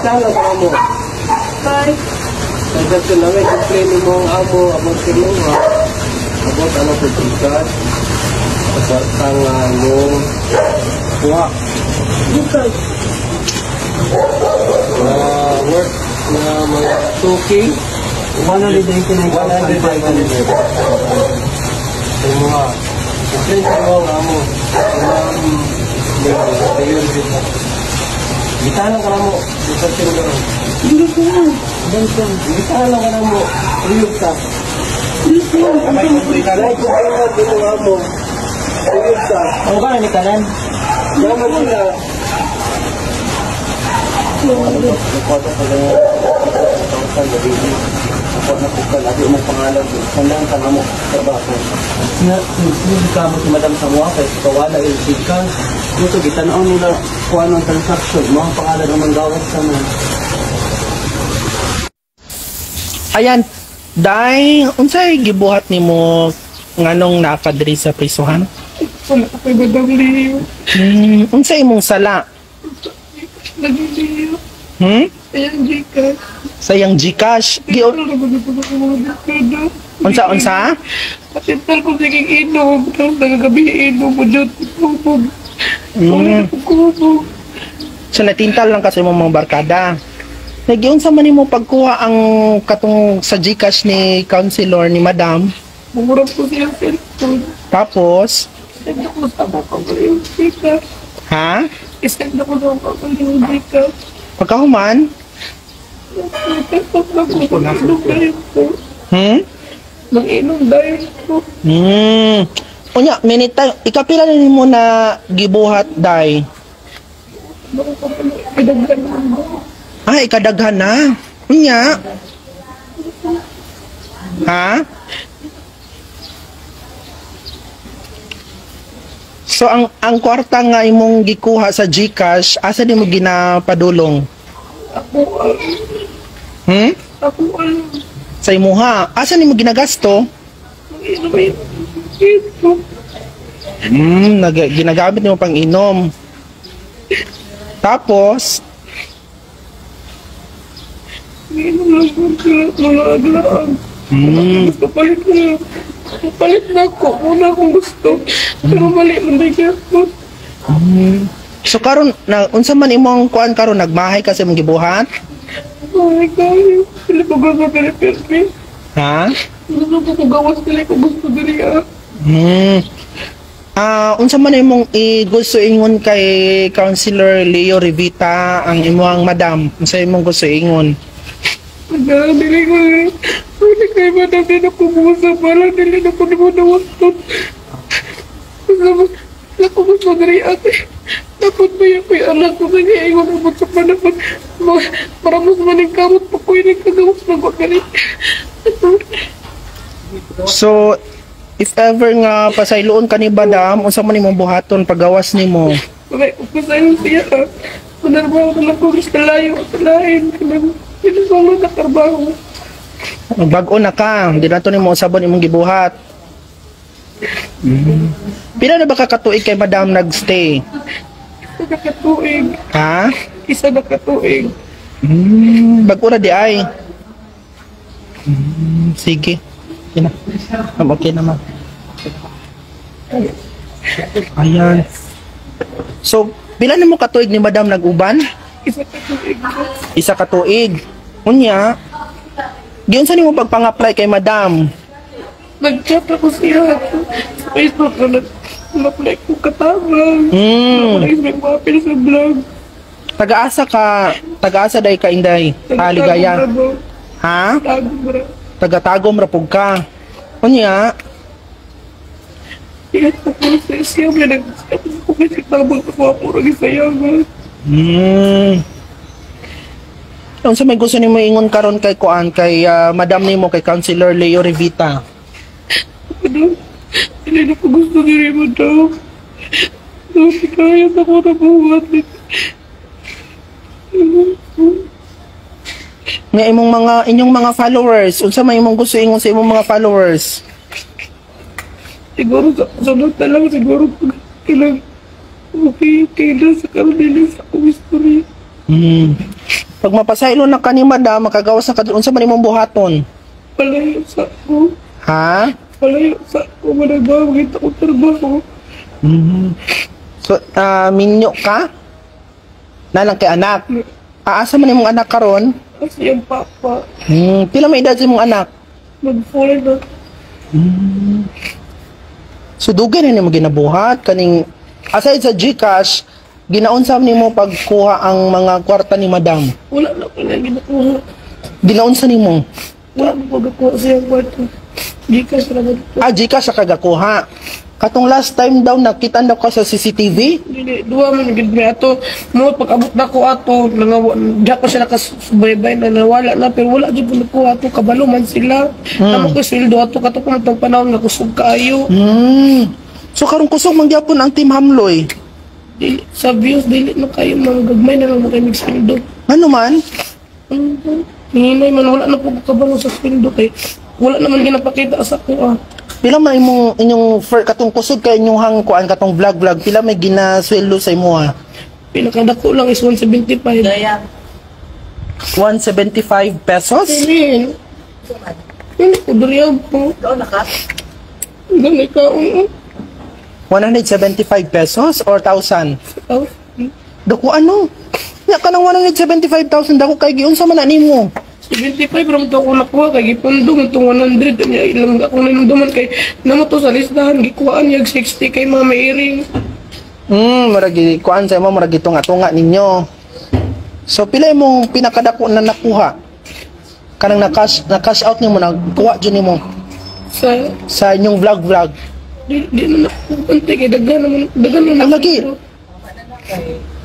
Bitala ka mo. Bye. Nagsasun na may complain mo ang amo, abot kinuha. Abot ano po tigas. Tangan mo. Kuha. Bukas. Work na mga 2K. 199,500. Sa mga complain ka mo ang amo. Bitala ka mo. Nagsasun ka mo. Hindi ko na. Bitala ka mo. Uyog ka. Hindi ko na. Kamay ko ba dito nga mo? Uyog ka. Ano ba ni kanan? Yaman sila. Nagkwado ka lang. Nagkwado ka lang. Nagkwado ka lang. Lagi mo pangalan. Sandaan ka nga mo. Trabaho. Hindi ka mo si Madam Samoa kay kawala ilsid ka. Gusto gitanaw nila kung anong transaction mo. Ang pangalan ng manggawat sa man. Ayan, Day, unsay gibuhat nimo nganong nakadiri sa prisuhan? Wala ka pa Madam Leo. Unsay imong sala? Lagi Leo. Ayan, Jika. Sayang GCash. Ano naman ito sa mga bikada? Unsa? Patintal ko naging inom. Tapos nagagabi inom mo dyan. Kubog. Wala ko kubog. So natintal lang kasi imong mga barkada. Nagyunsa man nimo pagkuha ang katong sa GCash ni counselor ni Madam. Murap ko siya cellphone. Tapos, Isend ako sa mga yung Jika. ha? Isend ako sa mga yung Jika. Pagkahuman? Tapos lang ko. Nag-inom dahil ko. Nag-inom dahil ko. Unya, minita, ikapila na nimo na gibuhat, Day? Baka ko pala pinagdan mo. Ikadaghan na. Unya. Ha? So ang kwarta nga imong gikuha sa GCash, asa nimo ginapadulong? Ako Sa imuha. Asa nimo ginagasto? Mag-inom ito. Ginagamit nimo pang inom. Tapos, Mag-inom lang ko mga aglaan. Gusto palit na ako. Una akong gusto. Pero mali man na gyapon. so karon na unsa man imong kuan karon nagmahay kasi imong gibuhat? Ay, kayo. Pili ko gawa pili-pili. Ha? Gusto ko gawas pili ko gusto diri Unsa man imong gusto ingon kay Councilor Leo Revita ang imong madam? Unsa imong gusto ingon? Dili ko eh. Hindi kayo madam din ako busa pala. Dili na ko naman nawastot. Ako gusto diri ate. Dapat ba yung anak ko na niya iwan mo sa panapag. Para mas maning kamot pa ko yung nagkagawas na ko galit. So, if ever nga pasayloon ka ni madam, unsa man imong buhaton pagawas nimo? Okay, upasayon siya ha. Manarbaho na lang ko sa layo at lain. Pinasama na trabaho. Bag-o na ka, di na to nimo usabon imong gibuhat. Pila na ba ka katuig kay madam nagstay? Isa na katuig. Ha? Isa na katuig. Bag-o na di ay. Sige. Okay na. Okay naman. Ayan. So, pila na mo katuig ni madam nag-uban? Isa katuig. Isa katuig. Unya, giyon sa nimo pagpang-apply kay madam? Nag-chat ako siya sa Facebook na nag-apply ko katabang. Nag-apply ko apil sa vlog. Taga-asa day ka inday? Haligaya. Ha? Taga-tagom rapog ka. Unya, Iyan po po sa siya. May nag-chat ko kasi tabang ako puro gisayaman. Unsa may gusto nimo ingon karon kay kuan kay madam nimo kay Councilor Leo Revita? Ano? Hindi na ko gusto diri mo daw. Hindi kaya na ko na buhat. Nga inyong mga followers, unsa may imong gusto ingon sa imong mga followers? Siguro sunod na lang. Siguro pag kailang okay na sa karoon sa akong history. Pag mapasaylo na ka ni madam, makagawas na ka unsa man imong buhaton? Palayo sa ko. Ha? Palayo sa ko. Managawa. Kita ko trabaho. So, minyo ka? Nalang kay anak. Aasa man imong anak karon? Kasi yung papa. Pila may edad sa imong anak? Mag-fall na. So dugay na nimo ginabuhat kaning aside sa GCash, ginaunsa nimo pagkuha ang mga kwarta ni madam? Wala na ko na ginakuha. Ginaunsa nimo? Wala na ko gakuha sa yung kwarto. Gikas na dito. GCash sa kagakuha. Katong last time daw nakita daw ka sa CCTV? Dili, duwa man gid mi ato. Mo pag-abot na ko ato, diya ko sila kasubay-bay na nawala na pero wala jud ko nakuha ato, kabalo man sila. Amo ko sweldo ato kato ko tong panahon nga kusog kaayo. So karong kusog man gyapon ang Team Hamloy. Dili sa views dili na kayo mga gagmay na lang mo kayo sweldo. Ano man? Hinay man wala na po kabalo sa sweldo kay wala naman ginapakita sa ko. Pila man imong inyong katong kusog kay inyong hang kuan katong vlog pila may ginasweldo sa imo ha? Pinakadako lang is 175. 175 pesos? Dili. Hindi ko duriyan po. Ikaw na ka? Dali ka. 175 pesos or 1,000? Oh. Dako ano? Nya ka ng 175,000 dako kay giunsa man na nimo? 75 ram to ko nakuha kay gipundong itong 100 niya ilang ako nanunduman kay namo to sa listahan gikuhaan yag 60 kay Mama Iring. Maragi kuan sa imo maragi tunga-tunga ninyo. So pila imong pinakadako na nakuha? Kanang na-cash out nimo nakuha jud nimo sa inyong vlog. Di na nakukunti kay daghan naman Ang lagi.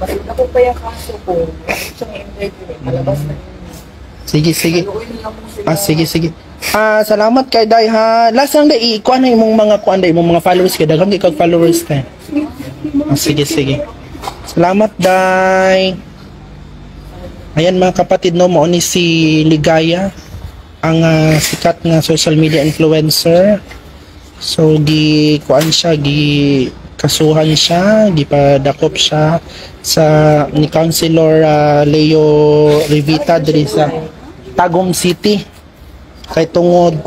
Mas ako pa yung kaso ko. Sa interview, malabas na. Sige. Sige. Salamat kay Day ha. Last lang Day, ikuan na imong mga imong mga followers kay daghang kay followers kay. Sige. Salamat Day. Ayan mga kapatid no, mao ni si Ligaya, ang sikat nga social media influencer. So kasuhan siya, gipadakop siya sa ni Councilor Leo Rivita diri sa Tagum City. Kay tungod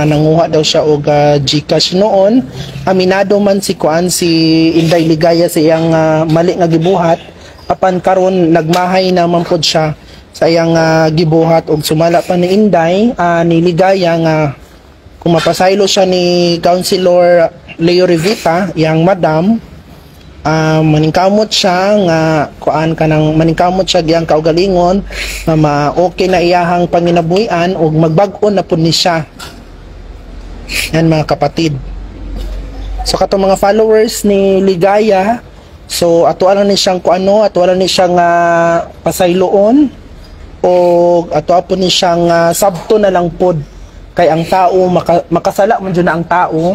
nanguha daw siya og GCash noon. Aminado man si Inday Ligaya sa iyang mali nga gibuhat. Apan karon nagmahay naman pod siya sa iyang gibuhat og sumala pa ni Inday ni Ligaya nga kung mapasaylo siya ni Councilor Leo Rivita, yang madam, maningkamot siya nga maningkamot siya giyang kaugalingon nga okay na iyahang panginabuhian og magbag-o na pud ni siya. Yan mga kapatid. So katong mga followers ni Ligaya, so ato lang ni siyang ato lang ni siyang pasayloon o ato po ni siyang sabto na lang pod kay ang tao makasala man jud na ang tao.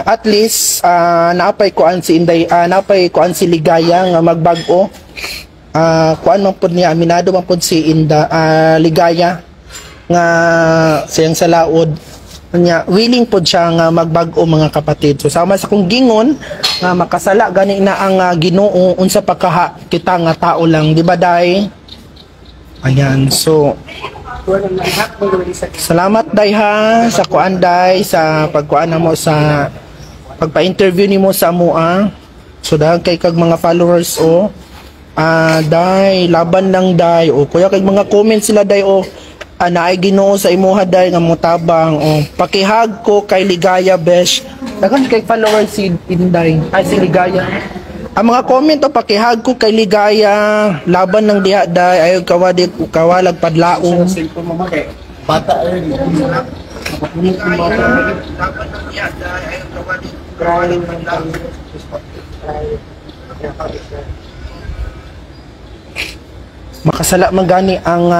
At least naapay kuan si Inday, naapay kuan si Ligaya nga magbag-o. Kuan man pod niya, aminado man pod si Ligaya nga siyang salaod nya willing pod siya nga magbag-o mga kapatid. So sama sa kong gingon nga makasala gani na ang Ginoo unsa pagkaha kita nga tao lang, di ba Day? Ayan, so salamat Day ha sa kuan Day sa pagkuan mo sa pagpa-interview nimo sa amoa. So dahil kay kag mga followers Day laban lang Day kuya kay mga comments sila Day naay Ginoo sa imuha Day nga motabang pakihag ko kay Ligaya besh. Dagan kay followers si Inday si Ligaya. Ang mga comment pakihag ko kay Ligaya laban ng diha Day ayo kawalag padlaong Bata rin. makasala man gani ang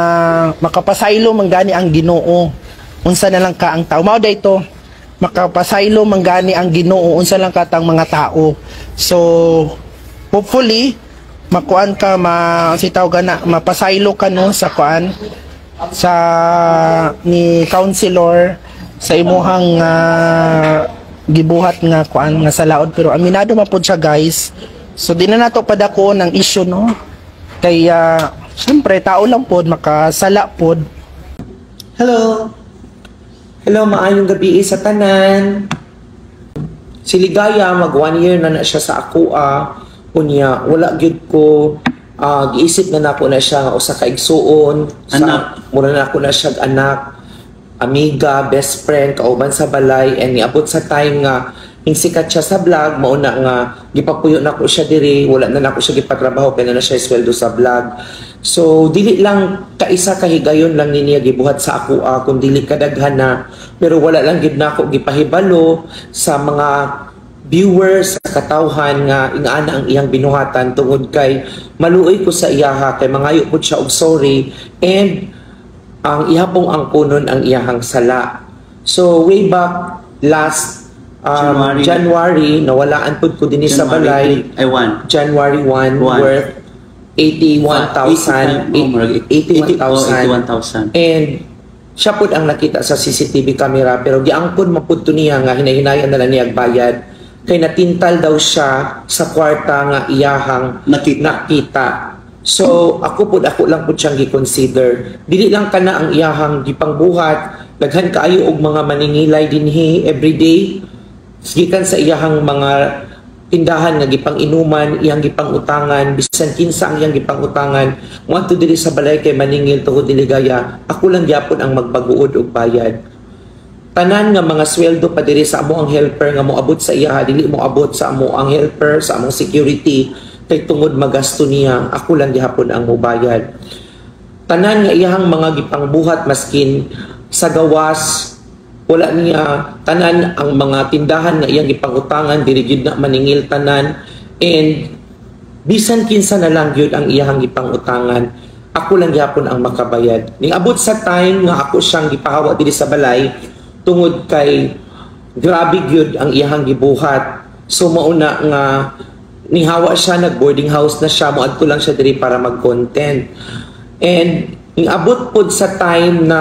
makapasaylo man gani ang Ginoo unsa na lang ka ang tao mao dayto makapasaylo man gani ang Ginoo unsa lang ka tang mga tao. So hopefully makuan ka sitaw gana mapasaylo ka no sa kuan sa ni Councilor sa imuhang gibuhat nga kuan nga salaod pero aminado man pod siya guys So di na nato padako ng issue no. Kaya syempre tao lang pod makasala pod. Hello. Hello, maayong gabi sa tanan. Si Ligaya mag 1 year na siya sa ako unya wala gyud ko giisip na nako na siya nga usa ka igsuon sa mura na ako na siya anak, amiga, best friend, kauban sa balay, and niabot sa time nga sikat siya sa vlog, mauna nga gipapuyo na ko siya diri, wala na nako siya gipatrabaho kaya na siya sweldo sa vlog. So dili lang kaisa ka higayon lang niya gibuhat sa ako kung dili kadaghan na, pero wala lang gid nako gipahibalo sa mga viewers sa katawhan nga ingana ang iyang binuhatan tungod kay maluoy ko sa iyaha kay mangayo pud siya og sorry, and ang ihapong angkunon ang iyahang sala. So way back last January nawalaan pud ko dinhi sa balay. January 1 worth 81,000 and siya pud ang nakita sa CCTV camera, pero giangkon mapud to niya nga hinahinayan na lang niya bayad kay natintal daw siya sa kwarta nga iyahang nakita. So ako lang pud siyang gi-consider. Dili lang kana ang iyahang gipangbuhat, daghan kaayo og mga maningilay dinhi everyday. Gikan sa iyahang mga tindahan nga gipang-inuman, iyang gipang-utangan, bisan kinsa ang iyang gipang-utangan, moadto diri sa balay kay maningil tungod dili Ligaya, ako lang gyapon ang magbaguod og bayad. Tanan nga mga sweldo pa diri sa amo ang helper nga moabot sa iya, dili mo abot sa amo ang helper, sa among security, kay tungod magasto niya, ako lang gyapon ang mobayad. Tanan nga iyang mga gipangbuhat maskin sa gawas, wala niya tanan ang mga tindahan nga iyang gipangutangan diri gyud na maningil tanan, and bisan kinsa na lang gyud ang iyang gipangutangan, ako lang gyapon ang makabayad. Ning abot sa time nga ako siyang gipahawa diri sa balay tungod kay grabe gyud ang iyang gibuhat. So mauna nga nihawa siya, nag boarding house na siya, moadto lang siya diri para mag-content. And ning abot pod sa time na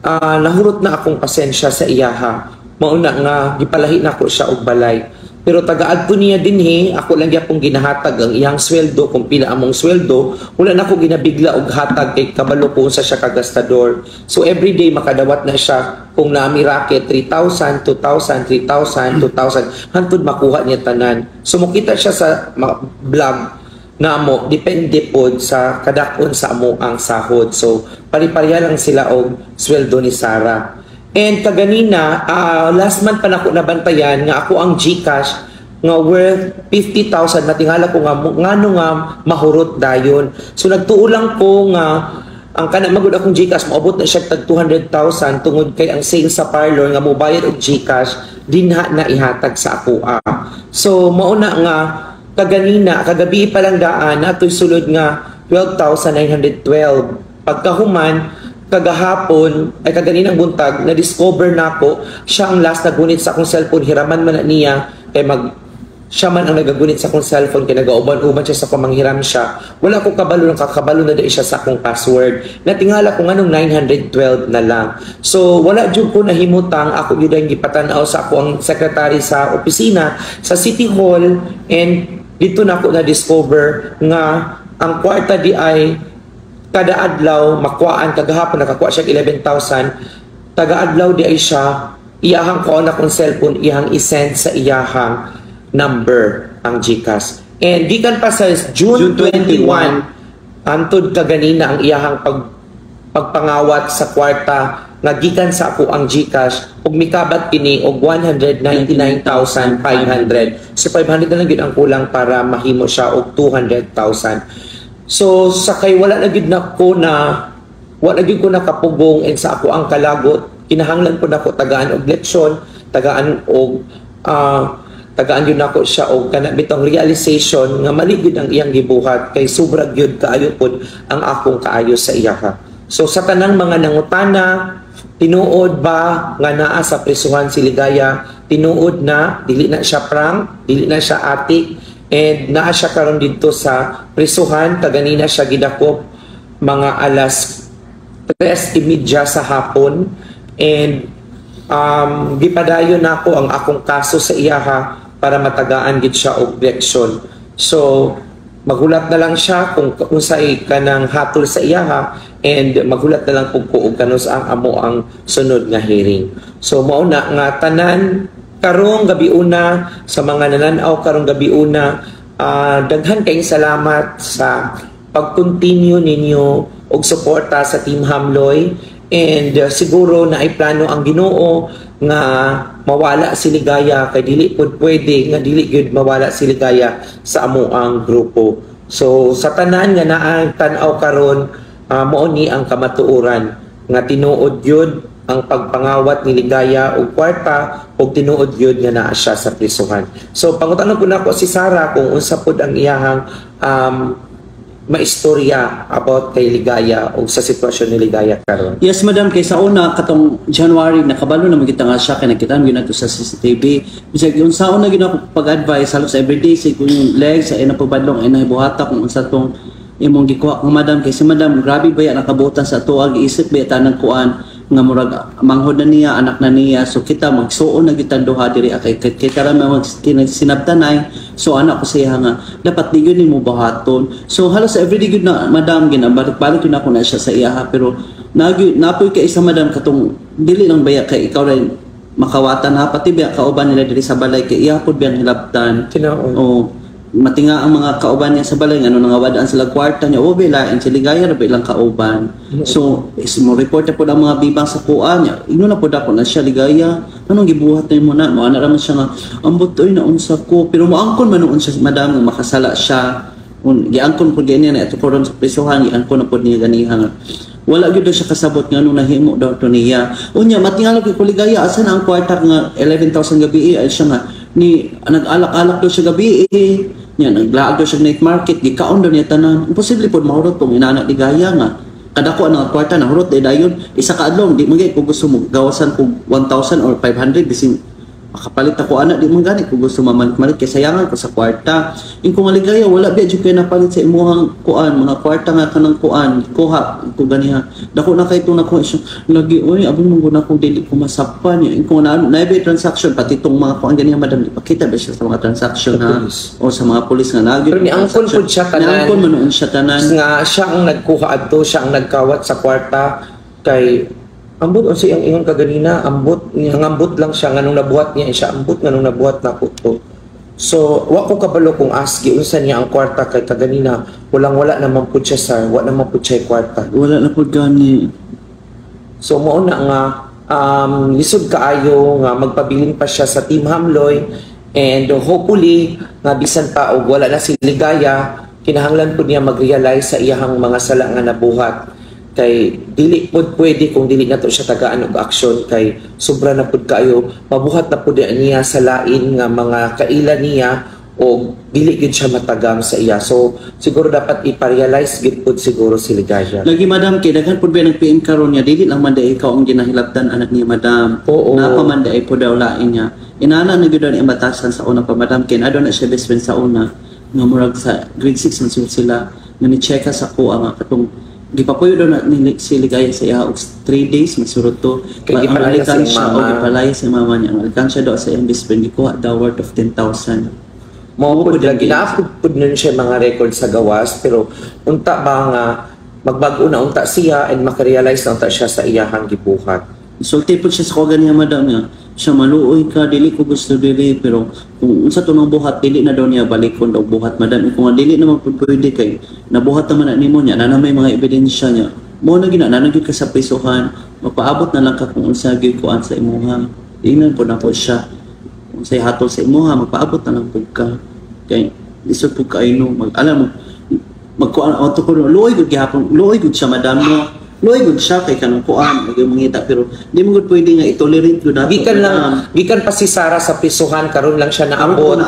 nahurot na akong pasensya sa iyaha, mauna nga gipalahi na ko siya og balay, pero tagaadto niya dinhi, ako lang gyapon ginahatag ang iyang sweldo kung pila among sweldo, wala na ko ginabigla og hatag kay kabalo ko sa siya kagastador. So everyday makadawat na siya kung naami racket 3,000, 2,000, 3,000, 2,000 hantod makuha niya tanan. So mukita siya sa vlog na amo depende pod sa kadakon sa amo ang sahod. So pari-pareha lang sila og sweldo ni Sarah. And kaganina last month pa nako nabantayan nga ako ang GCash nga worth 50,000 natingala ko nga ngano nga mahurot dayon. So nagtuo lang ko nga ang kana magud akong GCash moabot na siya tag 200,000 tungod kay ang sales sa parlor nga mobayad og GCash dinha na ihatag sa ako. So mauna nga kaganina, kagabi pa lang daan, nato'y sulod nga 12,912. Pagkahuman, kagahapon, ay kaganinang buntag, na-discover na ako, siya ang last nagunit sa akong cellphone, hiraman man na niya, kay siya man ang nagagunit sa akong cellphone, kaya nag-auban-uban siya sa pamanghiram siya. Wala akong kabalo, nakakabalo na dahil siya sa akong password. Natingala ko nga nung 912 na lang. So, wala dyan ko nahimutang, ako yun ang gipatanaw sa ako ang secretary sa opisina, sa City Hall, and dito na ako na-discover nga ang kwarta di ay kada adlaw makuhaan, kagahapon nakakuha siya 11,000, taga-adlaw di ay siya iyahang kuha na kong cellphone, iyahang isend sa iyahang number ang GCash. And gikan pa sa June 21 antod kaganina ang iyahang pagpangawat sa kwarta nga gikan sa ako ang GCash ug mikabat kini og 199,500. So 500 na lang gid ang kulang para mahimo siya og 200,000. So sakay wala na gid nako na wala gid ko nakapugong and sa ako ang kalagot, kinahanglan ko nako tagaan og leksyon, tagaan og tagaan yun ako siya og kana bitong realization nga mali gid ang iyang gibuhat kay sobra gyud kaayo pod ang akong kaayo sa iyaha. So sa tanang mga nangutana, tinuod ba nga naa sa prisuhan si Ligaya? Tinuod na, dili na siya prank, dili na siya atik, and naa siya karon dito sa prisuhan. Kaganina siya gidakop mga alas 3:30 sa hapon, and gipadayon nako ang akong kaso sa iyaha para matagaan gid siya og direksyon. So magulat na lang siya kung unsay kanang hatol sa iyaha, and magulat na lang kung kuog kanos ang amo ang sunod nga hearing. So mao na nga tanan karong gabi una sa mga nananaw karong gabi una, daghan kayong salamat sa pag-continue ninyo og suporta sa Team Hamloy, and siguro na ay plano ang Ginoo nga mawala si Ligaya, kay dili pud pwede nga dili gyud mawala si Ligaya sa amo ang grupo. So sa tanan nga naa tan-aw karon, mao ni ang kamatuoran nga tinuod yun ang pagpangawat ni Ligaya og kwarta, og tinuod yun nga naa siya sa prisuhan. So pangutanon ko na ko si Sarah kung unsa pud ang iyahang maistorya about kay Ligaya o sa sitwasyon ni Ligaya karon. Yes, madam, kay sa una katong January nakabalo na magkita nga siya kay nakitaan gyud nato sa CCTV. Bisag yung sa una gyud ako pag-advise halos everyday say kung yung legs ay napabadlong ay nahibuhata kung unsa tong imong gikuha kung madam, kay si madam grabe ba ya nakabutan sa tuwa giisip ba tanang kuan nga murag manghod na niya, anak na niya, so kita magsuon na kita duha diri kay karami sinabtanay. So anak ko siya nga dapat di gyud nimo buhaton. So halos everyday gyud na madam ginabalik-balik na ko na siya sa iyaha, pero napoy kay isa madam katong dili lang baya kay ikaw rin makawatan ha, pati biya kauban nila diri sa balay kay iya pud biyang hilabtan. O matinga ang mga kauban niya sa balay ano nangawadaan sila kwarta niya o bilain si Ligaya ra ba ilang kauban. So mo report na po ang mga bibang sa kuan niya ino na po ako na siya Ligaya anong gibuhat na mo na mo ana ra man siya nga ambot oy naunsa ko, pero moangkon man noon siya madam nga makasala siya giangkon po ganyan na ito po ron sa prisuhan giangkon na po niya ganiha nga wala gyud siya kasabot nga nung nahimo daw to niya unya matingalog ko Ligaya asa na ang kwarta nga 11,000 gabi ay siya nga ni nag-alak-alak daw siya gabi niya naglaag daw siya night market gikaon daw niya tanan imposible pod mahurot tong inana Ligaya nga kadako ang kwarta na hurot dayon isa ka adlaw di magay ko gusto mo gawasan ko 1,000 or 500 bisin makapalit ako anak di man gani ko gusto mamalit kay sayangan ko sa kwarta in kung Ligaya wala biya jud kay napalit sa imuhang kuan mga kwarta nga kanang kuan kuha ko ganiha dako na kay to na ko lagi oy abong mo na ko dili ko masapan in kung na transaction pati tong mga kuan ganiha madam ipakita ba siya sa mga transaction na o sa mga pulis nga nagi pero ni angkon pud siya tanan angkon man siya tanan nga siya ang nagkuha adto siya ang nagkawat sa kwarta kay ambot unsa ang ingon kaganina ambot ngambot lang siya nganong nabuhat niya siya ambot nganong nabuhat na ko to. So wa ko kabalo kung aski unsa niya ang kwarta kay kaganina wala naman pud siya sa wa naman pud siya kwarta wala na pud gani. So mao na nga lisod kaayo nga magpabilin pa siya sa Team Hamloy, and hopefully nga bisan pa og wala na si Ligaya kinahanglan pud niya mag-realize sa iyahang mga sala nga nabuhat kay dili pud pwede kung dili nato siya tagaan og aksyon kay sobra na pud kayo mabuhat na pud niya sa lain nga mga kaila niya o dili gid siya matagam sa iya. So siguro dapat ipa-realize gid pud siguro si Ligaya lagi madam kay daghan pud ba nag PM karon niya dili lang man day ikaw ang ginahilabtan anak niya madam napamanday pud daw lain niya inana na gyud ang batasan sa una pa madam kay ado na siya best friend sa una nga murag sa grade 6 man sila nga ni checka sa ko nga katong gipapuyo daw na si Ligaya sa iya og 3 days masurot to kay gipalaya sa mama o gipalaya sa mama niya ang alkansya daw sa iyang best friend gikuha daw worth of 10,000 mo pud ginaapod pud nun siya mga record sa gawas, pero unta ba nga magbago na unta siya and makarealize na unta siya sa iyahang gibuhat. Sulti po siya sa kogan niya madam niya siya maluoy ka dili ko gusto dili, pero kung unsa to nang buhat dili na daw niya balikon daw buhat madam kung dili naman pud pwede kay nabuhat naman na nimo niya na may mga ebidensya niya mo na ginananagid ka sa prisuhan mapaabot na lang ka kung unsa gyud kuan sa imuha ingnan po na po siya kung say hatol sa imuha magpaabot na lang pud ka kay lisod pud kaino alam mo magkuan auto ko luoy gud gihapon luoy gud siya madam no luoy gud siya kay kanang kuan magmangita pero di mo gud pwede nga i-tolerate gud nato gikan pa si Sarah sa prisuhan karon lang siya naabot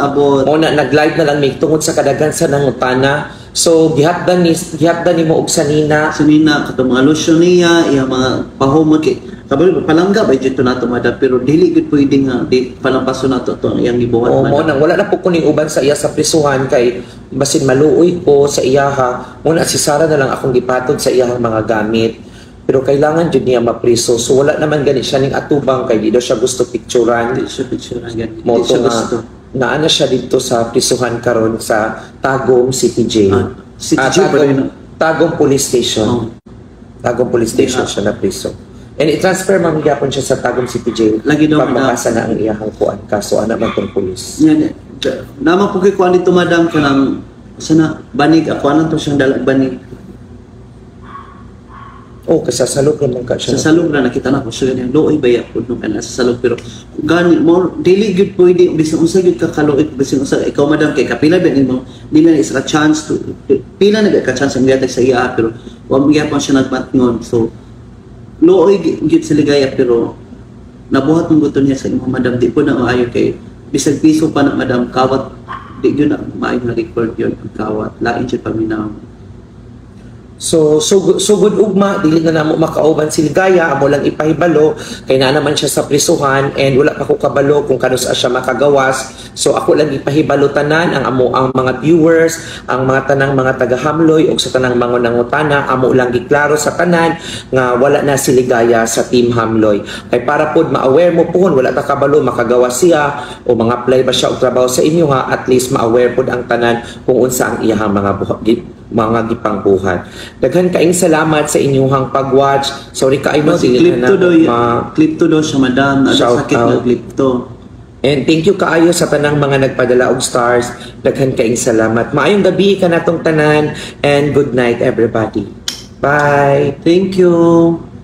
mo na nag-live na lang may tungod sa kadagan sa nangutana. So gihatdan ni mo og sanina katong mga lotion niya iya mga pahumot kay kabalo palangga ba dito nato madam pero dili gud pwede nga di palampaso nato to ang iyang gibuhat mo nang wala na po kuning uban sa iya sa prisuhan kay basin maluoy ko sa iyaha mo na si Sarah na lang akong gipatod sa iyahang mga gamit pero kailangan jud niya mapriso so wala naman gani siya ning atubang kay di daw siya gusto picturean di siya picturean gani mo to nga naana siya dito sa prisuhan karon sa Tagum City Jail. City Jail ba yun? Tagum Police Station. Oh. Tagum Police Station siya na priso. And i-transfer mamigapon siya sa Tagum City Jail. Lagi daw, pag makasa na ang iyahang kuan kaso ana man tong pulis. Yan. Naman po kay kuan dito madam kanang sana banig ako anan to siyang dalag banig. Oh, kasasalog naman ka siya. Sa salog na nakita na ko so yan looy baya po nung kana sa salog pero gani more daily good pwede bisan unsa gyud ka kaloy bisan unsa ikaw madam kay kapila ba nimo di na isa ka chance to pila na ka chance ang giyatay sa iya pero wa magyapon siya nagmatngon so looy gyud sa ligaya pero nabuhat ng buto niya sa imong madam di po na maayo kay bisag piso pa na madam kawat di gyud na maayo na record yun ang kawat lain siya paminaw. So good ugma, dili na namo makauban si Ligaya, amo lang ipahibalo, kay na naman siya sa prisuhan and wala pa ko kabalo kung kanus siya makagawas. So ako lang ipahibalo tanan ang mga viewers, ang mga tanang mga taga-Hamloy ug sa tanang mga nangutana, amo lang giklaro sa tanan nga wala na si Ligaya sa Team Hamloy. Kay para pod ma-aware mo pohon wala ka kabalo makagawas siya o mga apply ba siya og trabaho sa inyo ha, at least ma-aware pod ang tanan kung unsa ang iyahang mga gipangbuhat. Daghan kaayong salamat sa inyong pag-watch. Sorry ka no clip to do siya madam shout sakit na clip to. And thank you kaayo sa tanang mga nagpadala og stars. Daghan kaayong salamat. Maayong gabi ka natong tanan and good night everybody. Bye. Thank you.